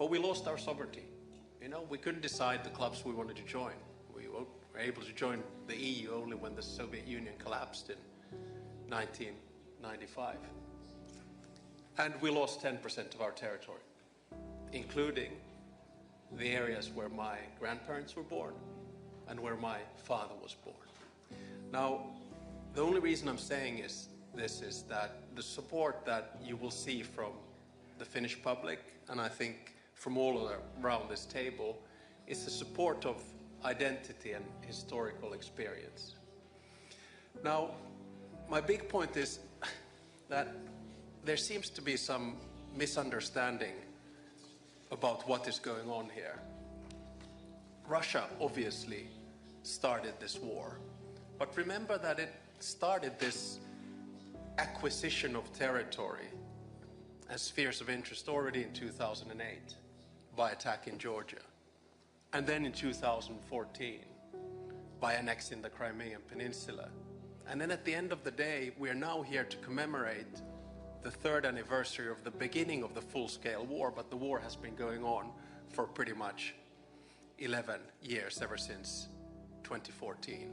But we lost our sovereignty. You know, we couldn't decide the clubs we wanted to join. We were able to join the EU only when the Soviet Union collapsed in 1995. And we lost 10% of our territory, including the areas where my grandparents were born and where my father was born. Now, the only reason I'm saying this is that the support that you will see from the Finnish public, and I think from all around this table, is the support of identity and historical experience. Now, my big point is that there seems to be some misunderstanding about what is going on here. Russia obviously started this war, but remember that it started this acquisition of territory and spheres of interest already in 2008 by attacking Georgia, and then in 2014 by annexing the Crimean Peninsula. And then at the end of the day, we are now here to commemorate the 3rd anniversary of the beginning of the full-scale war, but the war has been going on for pretty much 11 years, ever since 2014.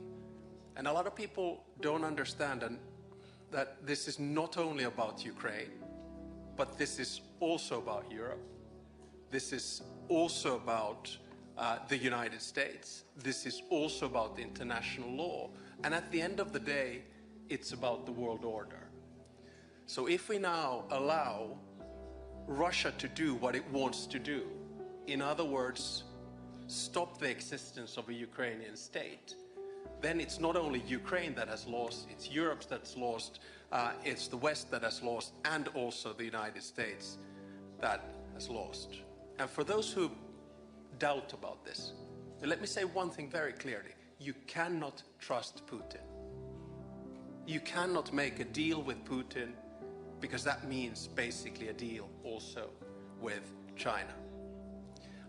And a lot of people don't understand that this is not only about Ukraine, but this is also about Europe. This is also about the United States. This is also about international law. And at the end of the day, it's about the world order. So if we now allow Russia to do what it wants to do, in other words, stop the existence of a Ukrainian state, then it's not only Ukraine that has lost, it's Europe that's lost, it's the West that has lost, and also the United States that has lost. And for those who doubt about this, let me say one thing very clearly. You cannot trust Putin. You cannot make a deal with Putin, because that means basically a deal also with China.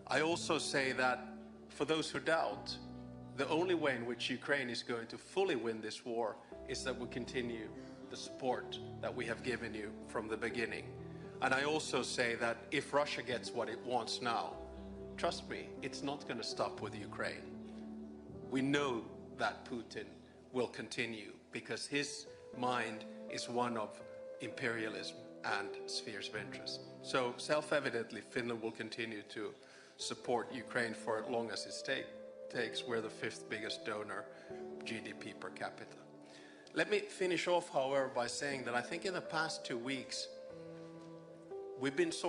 I also say that for those who doubt, the only way in which Ukraine is going to fully win this war is that we continue the support that we have given you from the beginning. And I also say that if Russia gets what it wants now, trust me, it's not going to stop with Ukraine. We know that Putin will continue because his mind is one of imperialism and spheres of interest. So self-evidently, Finland will continue to support Ukraine for as long as it takes. We're the 5th biggest donor, GDP per capita. Let me finish off, however, by saying that I think in the past 2 weeks, we've been sort